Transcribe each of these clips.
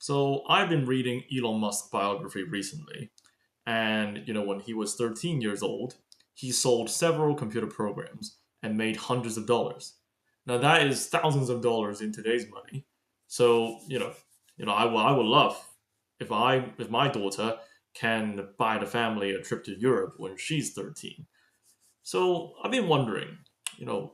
So I've been reading Elon Musk biography recently, and when he was 13 years old, he sold several computer programs and made hundreds of dollars. Now that is thousands of dollars in today's money. So I would love if my daughter can buy the family a trip to Europe when she's 13. So I've been wondering,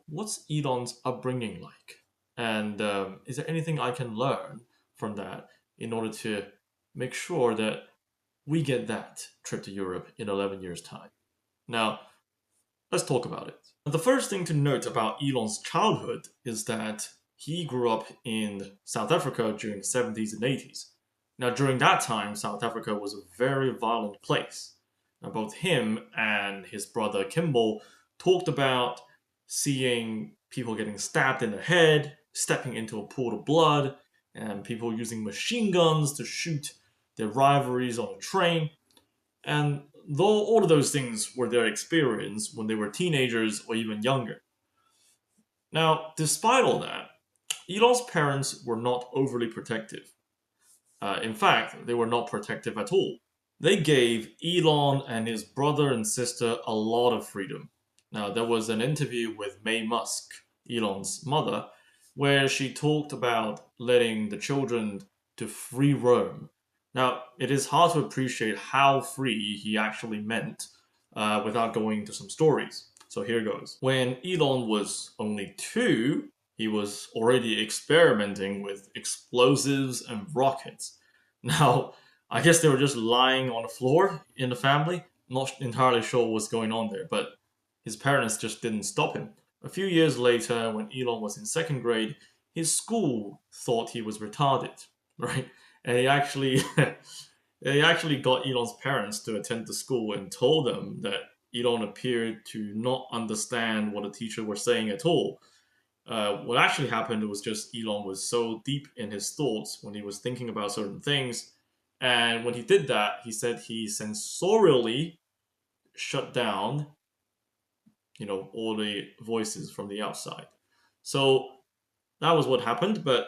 what's Elon's upbringing like? And is there anything I can learn from that in order to make sure that we get that trip to Europe in 11 years' time? Now, let's talk about it. The first thing to note about Elon's childhood is that he grew up in South Africa during the 70s and 80s. Now, during that time, South Africa was a very violent place. Now, both him and his brother Kimball talked about seeing people getting stabbed in the head, stepping into a pool of blood, and people using machine guns to shoot their rivalries on a train. And though all of those things were their experience when they were teenagers or even younger. Now, despite all that, Elon's parents were not overly protective. In fact, they were not protective at all. They gave Elon and his brother and sister a lot of freedom. Now, there was an interview with May Musk, Elon's mother, where she talked about letting the children to free roam. Now, it is hard to appreciate how free he actually meant without going into some stories. So here goes. When Elon was only 2, he was already experimenting with explosives and rockets. Now, I guess they were just lying on the floor in the family. Not entirely sure what's going on there, but his parents just didn't stop him. A few years later, when Elon was in second grade, his school thought he was retarded, right? And he actually got Elon's parents to attend the school and told them that Elon appeared to not understand what the teacher was saying at all. What actually happened was just Elon was so deep in his thoughts when he was thinking about certain things. And when he did that, he said he sensorially shut down, all the voices from the outside. So that was what happened, but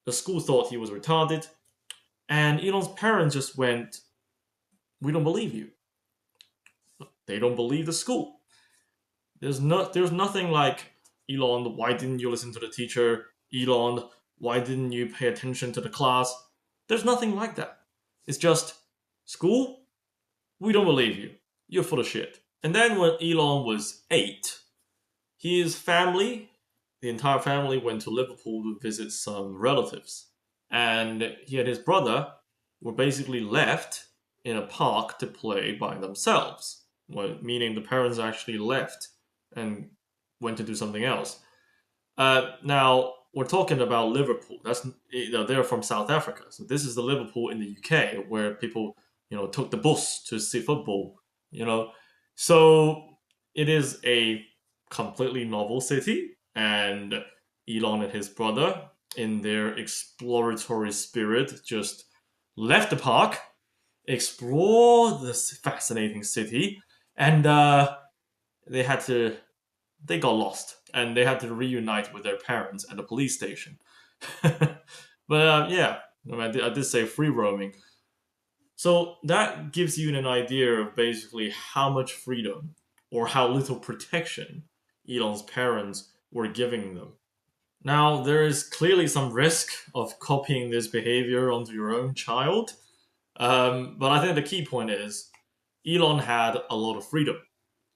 the school thought he was retarded. And Elon's parents just went, "We don't believe you." They don't believe the school. There's nothing like, "Elon, why didn't you listen to the teacher? Elon, why didn't you pay attention to the class?" There's nothing like that. It's just, "School, we don't believe you. You're full of shit." And then when Elon was 8, his family, the entire family, went to Liverpool to visit some relatives. And he and his brother were basically left in a park to play by themselves. Meaning the parents actually left and went to do something else. Now we're talking about Liverpool. They're from South Africa, so this is the Liverpool in the UK where people took the bus to see football. So it is a completely novel city, and Elon and his brother, in their exploratory spirit, just left the park, explored this fascinating city, and they had to they got lost and they had to reunite with their parents at the police station. But yeah, I did say free roaming. So that gives you an idea of basically how much freedom or how little protection Elon's parents were giving them. Now, there is clearly some risk of copying this behavior onto your own child, but I think the key point is Elon had a lot of freedom,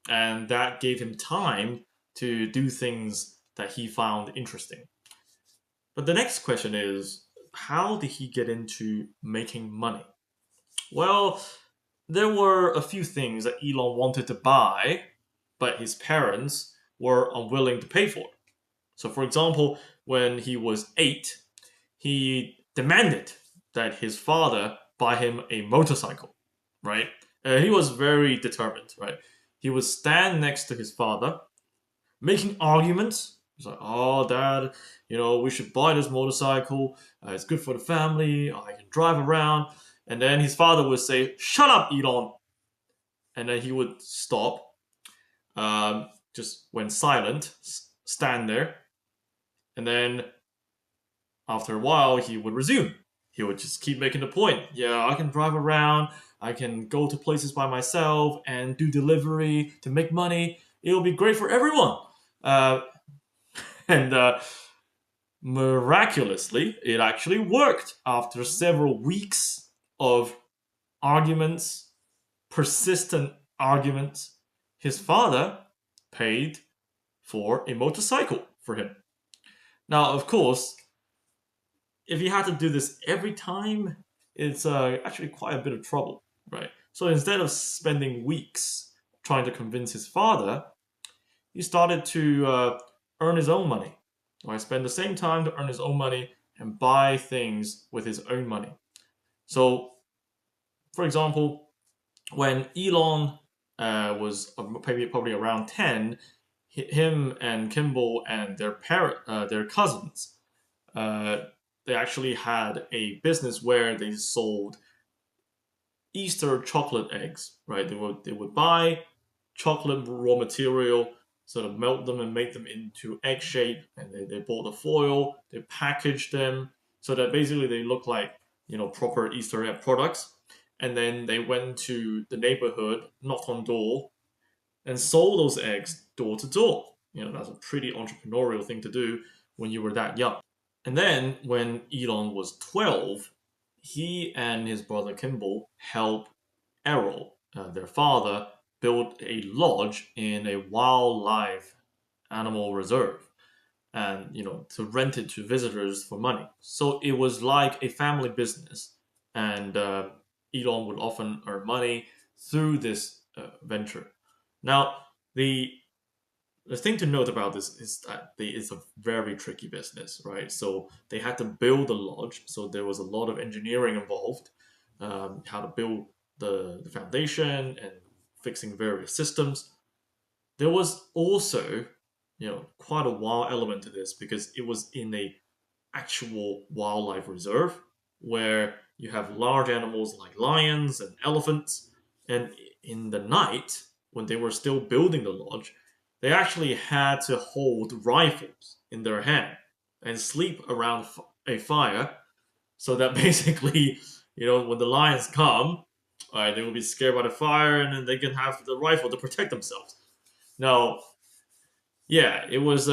and that gave him time to do things that he found interesting. But the next question is, how did he get into making money? Well, there were a few things that Elon wanted to buy, but his parents were unwilling to pay for. So, for example, when he was 8, he demanded that his father buy him a motorcycle, right? He was very determined, right? He would stand next to his father, making arguments. He's like, "Oh, Dad, we should buy this motorcycle. It's good for the family. I can drive around." And then his father would say, "Shut up, Elon." And then he would stop, just went silent, stand there. And then after a while, he would resume. he would just keep making the point. Yeah, I can drive around. I can go to places by myself and do delivery to make money. It'll be great for everyone. Uh, and Miraculously, it actually worked. After several weeks of arguments, persistent arguments, his father paid for a motorcycle for him. Now, of course, if you had to do this every time, it's actually quite a bit of trouble, right? So instead of spending weeks trying to convince his father, he started to earn his own money. Right? Spend the same time to earn his own money and buy things with his own money. So, for example, when Elon was probably around 10, him and Kimball and their cousins, uh, they actually had a business where they sold Easter chocolate eggs. Right? They would buy chocolate raw material, sort of melt them and make them into egg shape, and they bought the foil, they packaged them so that basically they look like proper Easter egg products. And then they went to the neighborhood, knocked on door, and sold those eggs door to door. That's a pretty entrepreneurial thing to do when you were that young. And then when Elon was 12, he and his brother Kimball helped Errol, their father, build a lodge in a wildlife animal reserve, and to rent it to visitors for money. So it was like a family business, and Elon would often earn money through this venture. Now, the the thing to note about this is that it's a very tricky business, right? So they had to build a lodge, so there was a lot of engineering involved, how to build the foundation and fixing various systems. There was also, quite a wild element to this because it was in a actual wildlife reserve where you have large animals like lions and elephants. And in the night, when they were still building the lodge, they actually had to hold rifles in their hand and sleep around a fire so that basically, when the lions come, they will be scared by the fire and then they can have the rifle to protect themselves. Now, yeah, it was.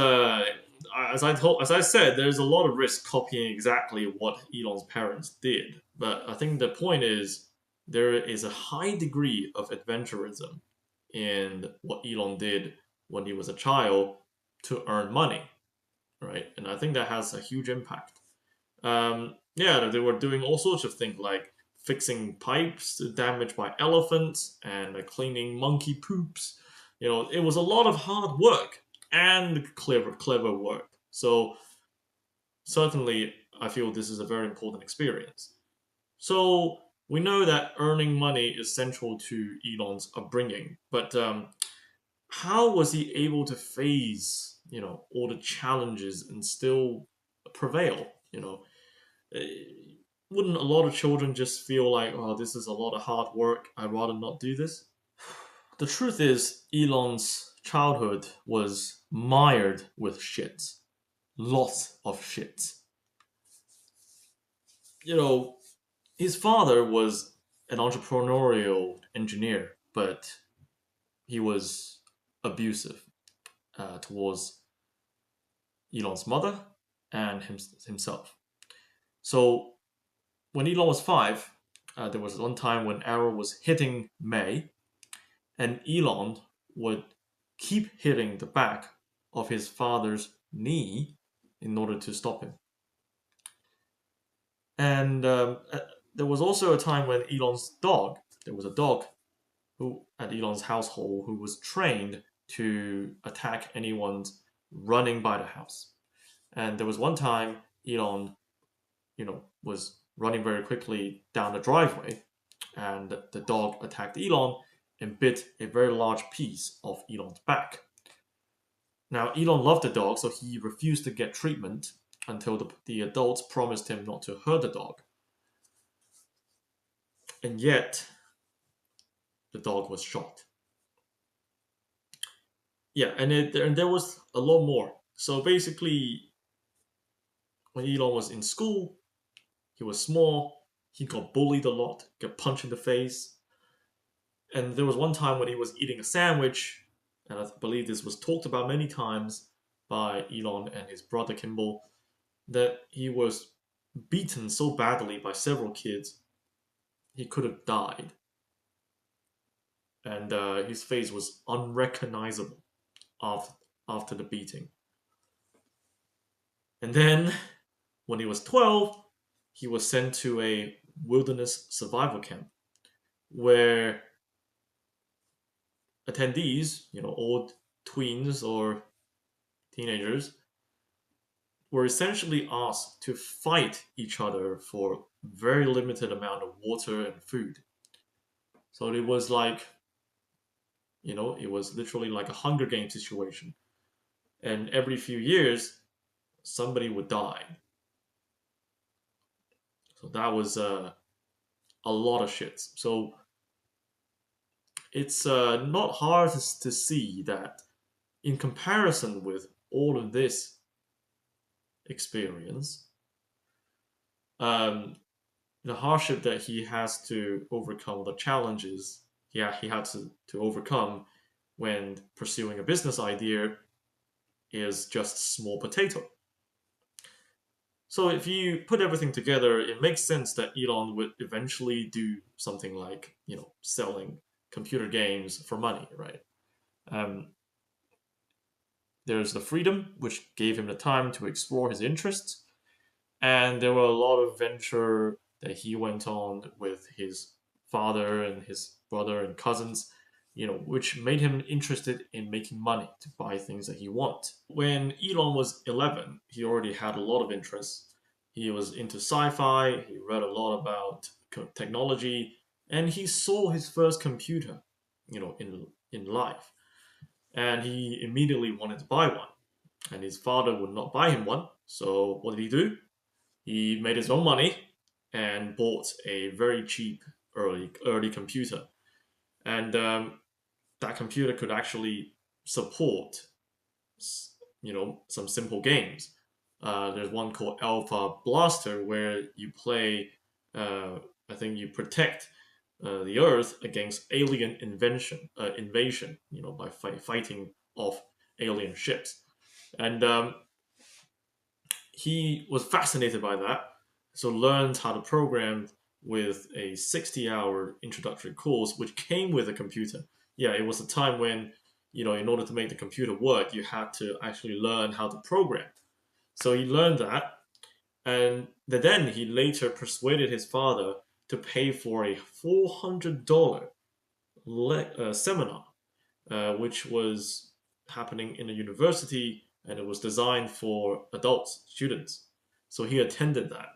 As I said, there's a lot of risk copying exactly what Elon's parents did. But I think the point is there is a high degree of adventurism in what Elon did when he was a child to earn money, right? And I think that has a huge impact. Yeah, they were doing all sorts of things like fixing pipes damaged by elephants and cleaning monkey poops. It was a lot of hard work and clever work. So certainly, I feel this is a very important experience. So we know that earning money is central to Elon's upbringing, but how was he able to face all the challenges and still prevail? Eh, wouldn't a lot of children just feel like, oh, this is a lot of hard work, I'd rather not do this? The truth is, Elon's childhood was mired with shits. Lots of shits. You know, his father was an entrepreneurial engineer, but he was abusive towards Elon's mother and himself. So when Elon was 5, there was one time when Arrow was hitting May, and Elon would keep hitting the back of his father's knee in order to stop him. And there was also a time when there was a dog who at Elon's household who was trained to attack anyone running by the house. And there was one time Elon, was running very quickly down the driveway, and the dog attacked Elon and bit a very large piece of Elon's back. Now, Elon loved the dog, so he refused to get treatment until the adults promised him not to hurt the dog. And yet, the dog was shot. Yeah, and there was a lot more. So basically, when Elon was in school, He was small. He got bullied a lot, got punched in the face. And there was one time when he was eating a sandwich, and I believe this was talked about many times by Elon and his brother Kimball, that he was beaten so badly by several kids he could have died, and his face was unrecognizable after the beating. And then, when he was 12, he was sent to a wilderness survival camp where attendees, old tweens or teenagers, were essentially asked to fight each other for very limited amount of water and food. So it was like, it was literally like a Hunger Games situation. And every few years, somebody would die. So that was a lot of shits. So it's not hard to see that in comparison with all of this experience, um, the hardship that he has to overcome, the challenges he had to overcome when pursuing a business idea is just small potato. So if you put everything together, it makes sense that Elon would eventually do something like, selling computer games for money, right? Um, there's the freedom, which gave him the time to explore his interests, and there were a lot of venture that he went on with his father and his brother and cousins, which made him interested in making money to buy things that he wanted. When Elon was 11, he already had a lot of interests. He was into sci-fi, he read a lot about technology, and he saw his first computer, in life. And he immediately wanted to buy one. And his father would not buy him one. So what did he do? He made his own money and bought a very cheap early computer, and that computer could actually support some simple games. There's one called Alpha Blaster where you play. I think you protect the Earth against alien invasion. By fighting off alien ships, and he was fascinated by that, so learned how to program with a 60-hour introductory course, which came with a computer. Yeah, it was a time when, in order to make the computer work, you had to actually learn how to program. So he learned that, and then he later persuaded his father to pay for a $400 seminar, which was happening in a university, and it was designed for adult students. So he attended that,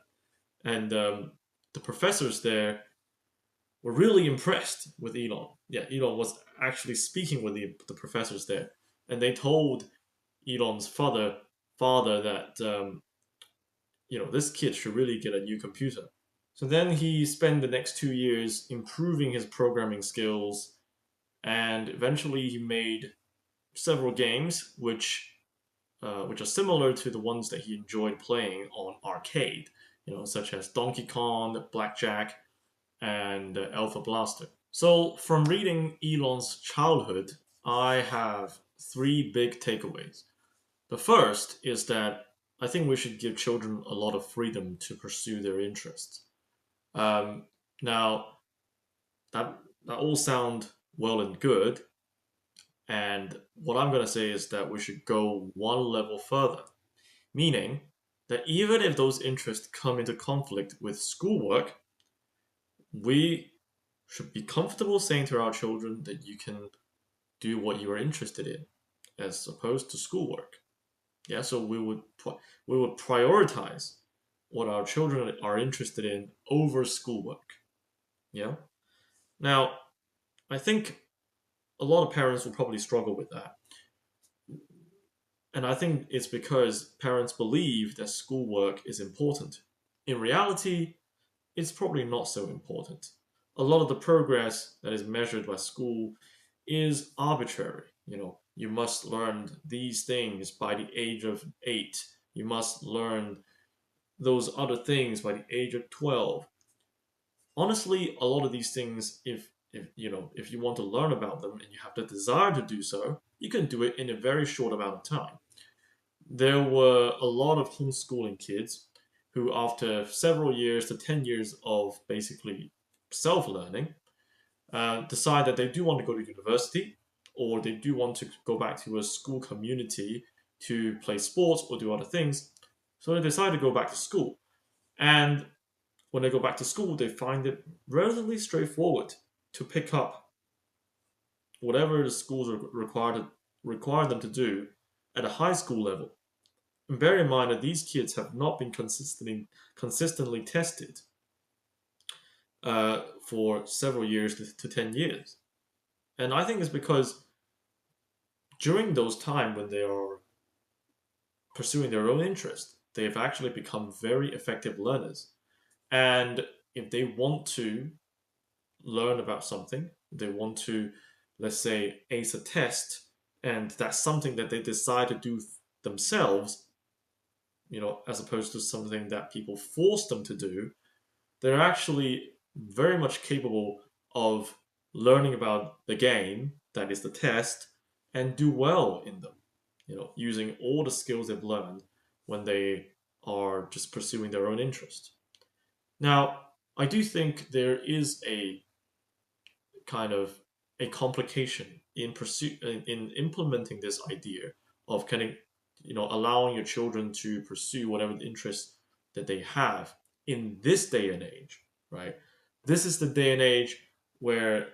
and the professors there were really impressed with Elon. Yeah, Elon was actually speaking with the professors there, and they told Elon's father that this kid should really get a new computer. So then he spent the next 2 years improving his programming skills, and eventually he made several games which are similar to the ones that he enjoyed playing on arcade, such as Donkey Kong, Blackjack, and Alpha Blaster. So, from reading Elon's childhood, I have three big takeaways. The first is that I think we should give children a lot of freedom to pursue their interests. Um, now, that all sound well and good, and what I'm going to say is that we should go one level further, meaning that even if those interests come into conflict with schoolwork, we should be comfortable saying to our children that you can do what you are interested in as opposed to schoolwork. Yeah, so we would prioritize what our children are interested in over schoolwork. Yeah. Now, I think a lot of parents will probably struggle with that. And I think it's because parents believe that schoolwork is important. In reality, it's probably not so important. A lot of the progress that is measured by school is arbitrary. You must learn these things by the age of 8. You must learn those other things by the age of 12. Honestly, a lot of these things, if you want to learn about them and you have the desire to do so, you can do it in a very short amount of time. There were a lot of homeschooling kids who, after several years to 10 years of basically self learning, decide that they do want to go to university, or they do want to go back to a school community to play sports or do other things. So they decide to go back to school. And when they go back to school, they find it relatively straightforward to pick up whatever the schools are require them to do at a high school level. And bear in mind that these kids have not been consistently tested for several years to 10 years. And I think it's because during those time when they are pursuing their own interest, they've actually become very effective learners. And if they want to learn about something, they want to, let's say, ace a test, and that's something that they decide to do themselves, as opposed to something that people force them to do, they're actually very much capable of learning about the game, that is the test, and do well in them, using all the skills they've learned when they are just pursuing their own interest. Now, I do think there is a kind of a complication in implementing this idea of kind of allowing your children to pursue whatever interests that they have in this day and age, right? This is the day and age where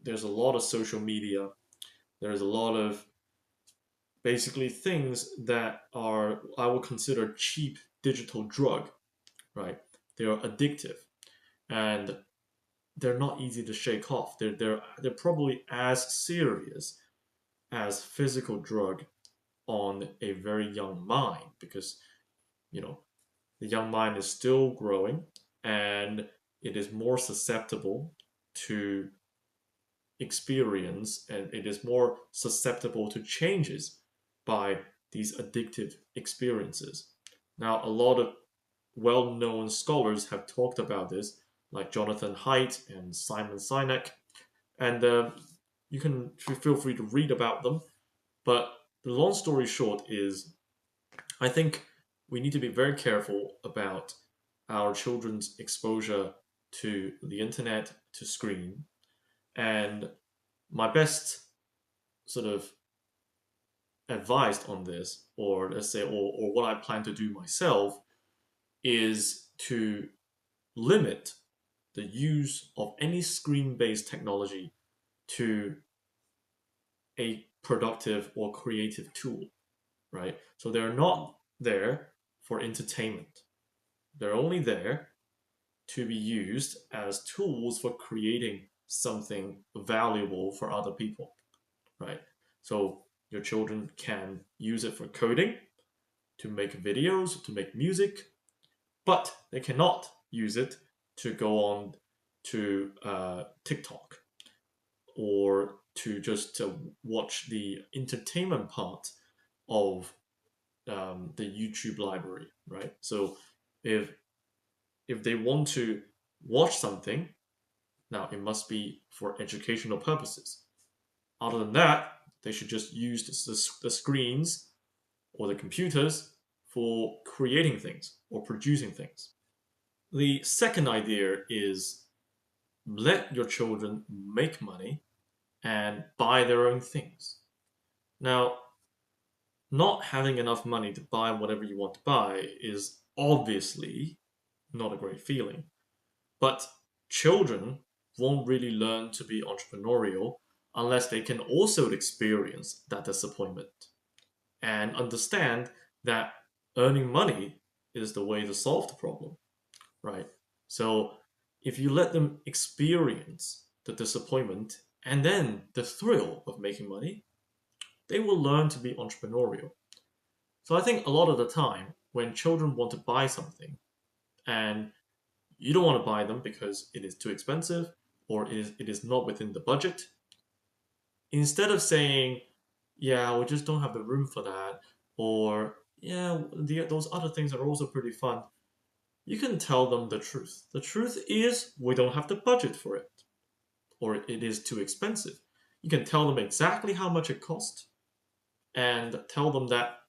there's a lot of social media, there's a lot of basically things that are, I would consider, cheap digital drug, right? They are addictive, and they're not easy to shake off. They're probably as serious as physical drug on a very young mind, because you know the young mind is still growing, and it is more susceptible to experience, and it is more susceptible to changes by these addictive experiences. Now, a lot of well known scholars have talked about this, like Jonathan Haidt and Simon Sinek, and you can feel free to read about them. But the long story short is, I think we need to be very careful about our children's exposure to the internet, to screen. And my best sort of advice on this, or let's say, or what I plan to do myself, is to limit the use of any screen based technology to a productive or creative tool, right? So they're not there for entertainment, they're only there to be used as tools for creating something valuable for other people, right? So your children can use it for coding, to make videos, to make music, but they cannot use it to go on to TikTok, or to just watch the entertainment part of the YouTube library, right? So if they want to watch something, now it must be for educational purposes. Other than that, they should just use the screens or the computers for creating things or producing things. The second idea is, let your children make money and buy their own things. Now, not having enough money to buy whatever you want to buy is obviously not a great feeling. But children won't really learn to be entrepreneurial unless they can also experience that disappointment and understand that earning money is the way to solve the problem, right? So if you let them experience the disappointment and then the thrill of making money, they will learn to be entrepreneurial. So I think a lot of the time when children want to buy something and you don't want to buy them because it is too expensive, or it is not within the budget, instead of saying, yeah, we just don't have the room for that, or yeah, those other things are also pretty fun. You can tell them the truth. The truth is we don't have the budget for it, or it is too expensive. You can tell them exactly how much it costs and tell them that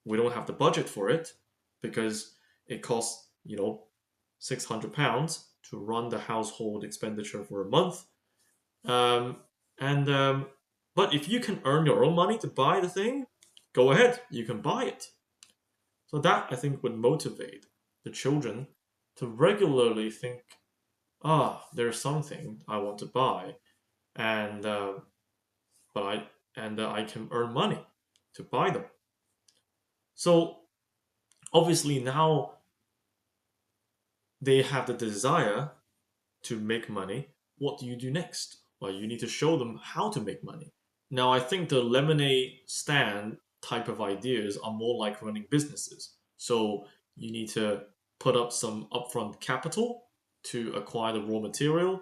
we don't have the budget for it because it costs, £600 to run the household expenditure for a month. Um, and but if you can earn your own money to buy the thing, go ahead, you can buy it. So that I think would motivate the children to regularly think, there's something I want to buy, and but I can earn money to buy them. So obviously now they have the desire to make money. What do you do next? Well, you need to show them how to make money. Now, I think the lemonade stand type of ideas are more like running businesses. So you need to put up some upfront capital to acquire the raw material.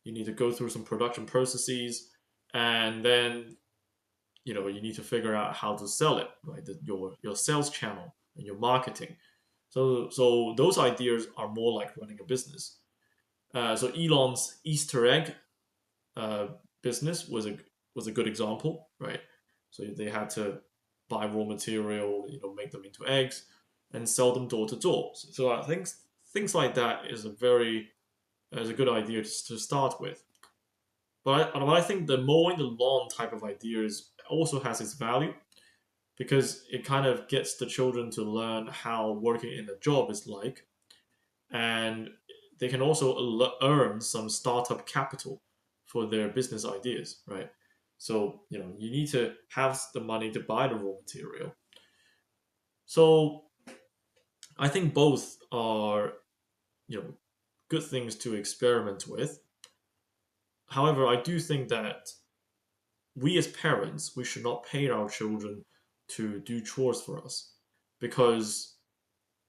You need to go through some production processes, and then you need to figure out how to sell it, right? Your sales channel and your marketing. So those ideas are more like running a business. So Elon's Easter egg uh, business was a good example, right? So they had to buy raw material, make them into eggs, and sell them door to door. So I think things like that is a good idea to start with. But I think the mowing the lawn type of ideas also has its value because it kind of gets the children to learn how working in a job is like, and they can also earn some startup capital for their business ideas, right? So you need to have the money to buy the raw material. So I think both are good things to experiment with. However, I do think that we as parents we should not pay our children to do chores for us because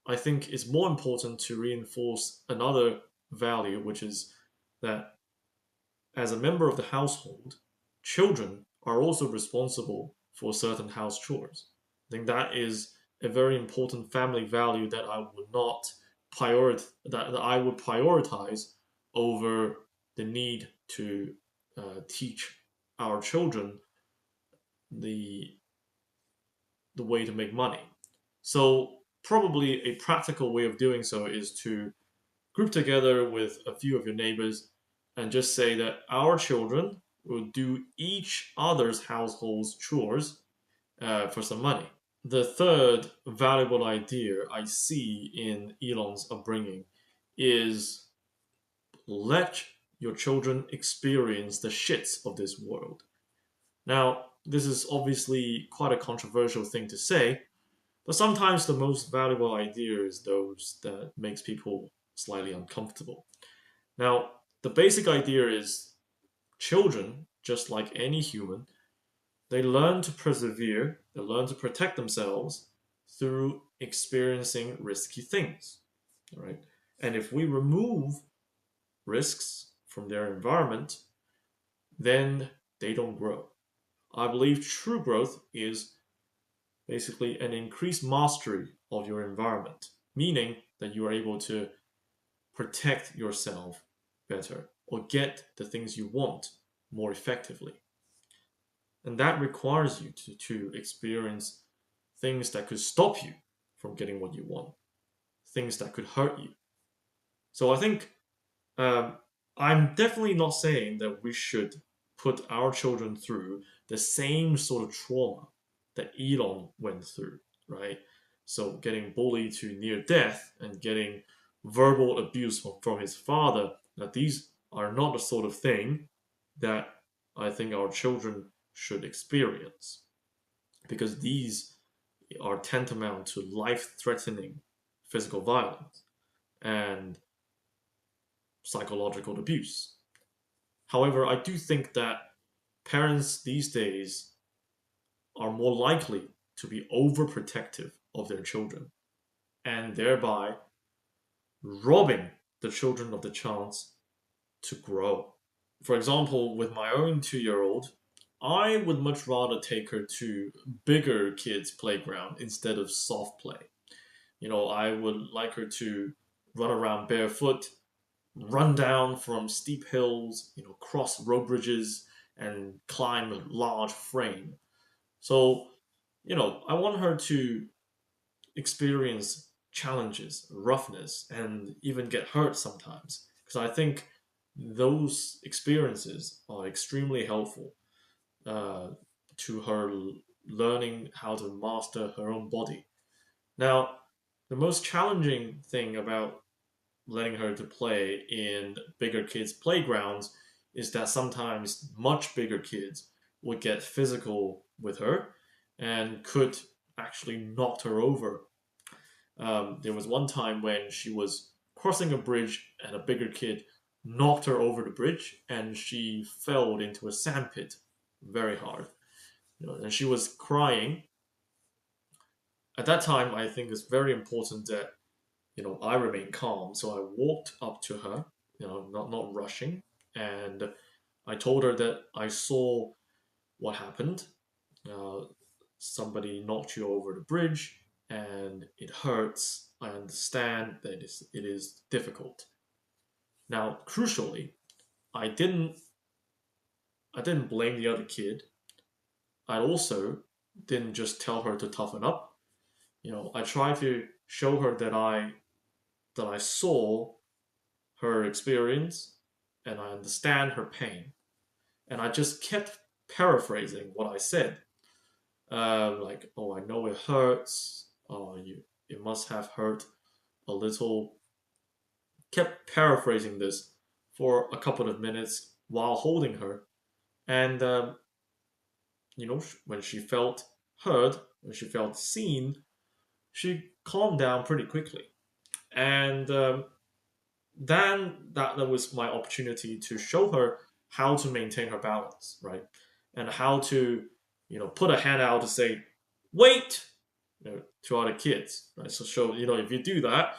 I think it's more important to reinforce another value, which is that as a member of the household, children are also responsible for certain house chores. I think that is a very important family value that I would not that I would prioritize over the need to teach our children the the way to make money. So probably a practical way of doing so is to group together with a few of your neighbors and just say that our children will do each other's household's chores for some money. The third valuable idea I see in Elon's upbringing is let your children experience the shits of this world. Now, this is obviously quite a controversial thing to say, but sometimes the most valuable idea is those that makes people slightly uncomfortable. Now, the basic idea is children, just like any human, they learn to persevere, they learn to protect themselves through experiencing risky things. Right? And if we remove risks from their environment, then they don't grow. I believe true growth is basically an increased mastery of your environment, meaning that you are able to protect yourself better or get the things you want more effectively. And that requires you to experience things that could stop you from getting what you want, things that could hurt you. So I think um, I'm definitely not saying that we should put our children through the same sort of trauma that Elon went through, right? So getting bullied to near death and getting verbal abuse from his father. Now these are not the sort of thing that I think our children should experience because these are tantamount to life-threatening physical violence and psychological abuse. However, I do think that parents these days are more likely to be overprotective of their children and thereby robbing the children of the chance to grow. For example, with my own 2-year old, I would much rather take her to bigger kids' playground instead of soft play. I would like her to run around barefoot, run down from steep hills, cross road bridges, and climb a large frame. So, I want her to experience challenges, roughness, and even get hurt sometimes. Because I think those experiences are extremely helpful uh, to her learning how to master her own body. Now, the most challenging thing about letting her to play in bigger kids' playgrounds is that sometimes much bigger kids would get physical with her and could actually knock her over. There was one time when she was crossing a bridge and a bigger kid knocked her over the bridge and she fell into a sandpit very hard. And she was crying. At that time, I think it's very important that I remained calm. So I walked up to her, not rushing, and I told her that I saw what happened. Uh, Somebody knocked you over the bridge, and it hurts. I understand that it is difficult. Now, crucially, I didn't I didn't blame the other kid. I also didn't just tell her to toughen up. I tried to show her that I saw her experience and I understand her pain. And I just kept paraphrasing what I said. Like, oh, I know it hurts. Oh, it must have hurt a little. Kept paraphrasing this for a couple of minutes while holding her. And, when she felt heard, when she felt seen, she calmed down pretty quickly. And then that was my opportunity to show her how to maintain her balance, right? And how to, put a hand out to say, wait, to other kids, right? So show, if you do that,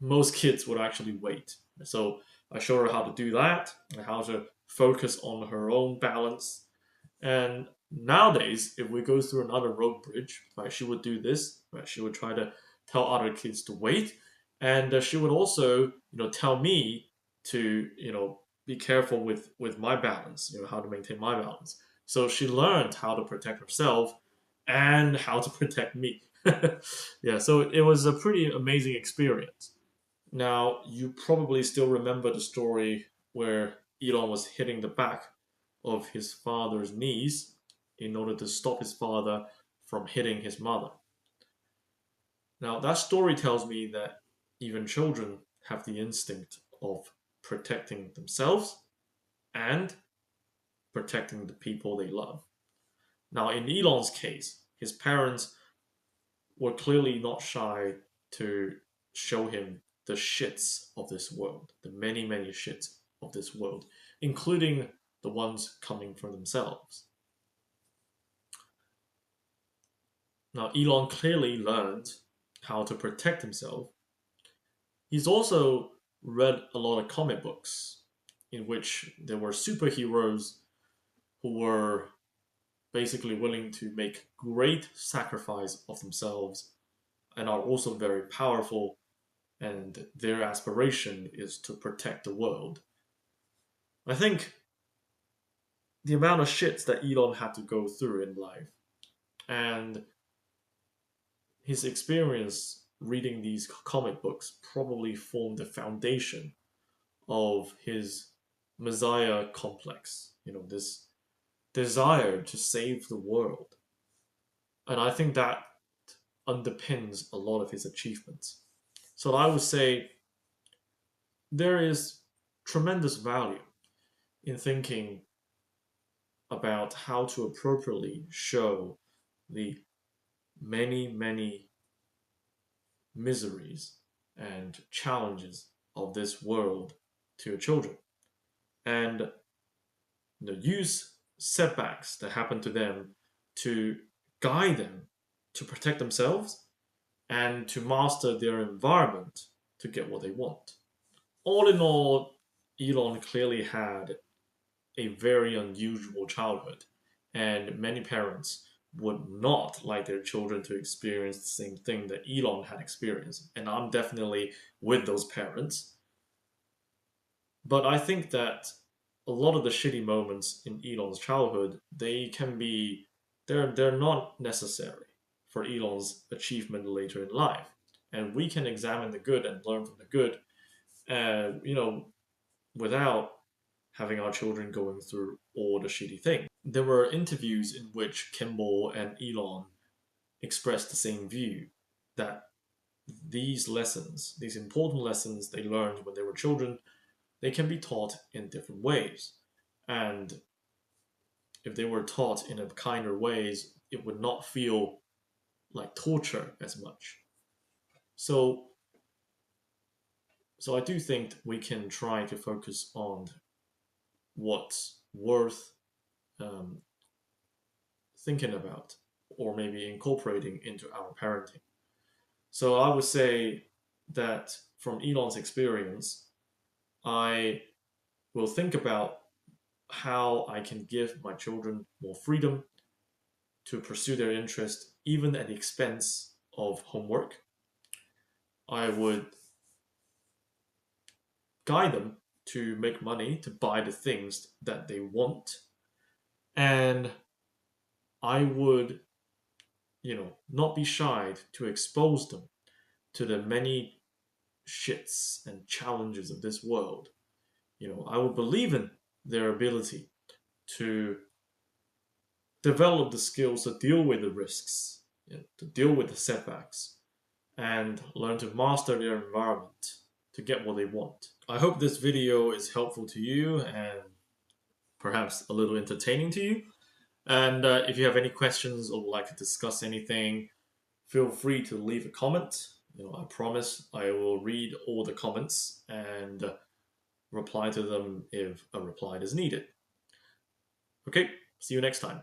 most kids would actually wait. So I show her how to do that and how to focus on her own balance. And nowadays, if we go through another road bridge, right, she would do this. Right, she would try to tell other kids to wait, and she would also, tell me to, be careful with my balance. How to maintain my balance. So she learned how to protect herself and how to protect me. Yeah, so it was a pretty amazing experience. Now, you probably still remember the story where Elon was hitting the back of his father's knees in order to stop his father from hitting his mother. Now, that story tells me that even children have the instinct of protecting themselves and protecting the people they love. Now, in Elon's case, his parents were clearly not shy to show him the shits of this world, the many, many shits of this world, including the ones coming from themselves. Now, Elon clearly learned how to protect himself. He's also read a lot of comic books in which there were superheroes who were basically willing to make great sacrifice of themselves and are also very powerful, and their aspiration is to protect the world. I think the amount of shits that Elon had to go through in life and his experience reading these comic books probably formed the foundation of his messiah complex, this desire to save the world. And I think that underpins a lot of his achievements. So I would say there is tremendous value in thinking about how to appropriately show the many, many miseries and challenges of this world to your children. And use setbacks that happen to them to guide them to protect themselves and to master their environment to get what they want. All in all, Elon clearly had a very unusual childhood And many parents would not like their children to experience the same thing that Elon had experienced. And I'm definitely with those parents. But I think that a lot of the shitty moments in Elon's childhood, they're not necessary for Elon's achievement later in life. And we can examine the good and learn from the good, without having our children going through all the shitty things. There were interviews in which Kimball and Elon expressed the same view that these lessons, these important lessons they learned when they were children, they can be taught in different ways. And if they were taught in a kinder ways, it would not feel like torture as much. So, so I do think we can try to focus on what's worth um, thinking about, or maybe incorporating into our parenting. So I would say that from Elon's experience, I will think about how I can give my children more freedom to pursue their interest, even at the expense of homework. I would guide them to make money to buy the things that they want. And I would, not be shy to expose them to the many shits and challenges of this world. I would believe in their ability to develop the skills to deal with the risks, to deal with the setbacks, and learn to master their environment to get what they want. I hope this video is helpful to you and perhaps a little entertaining to you. And if you have any questions or would like to discuss anything, feel free to leave a comment. I promise I will read all the comments and reply to them if a reply is needed. Okay, see you next time.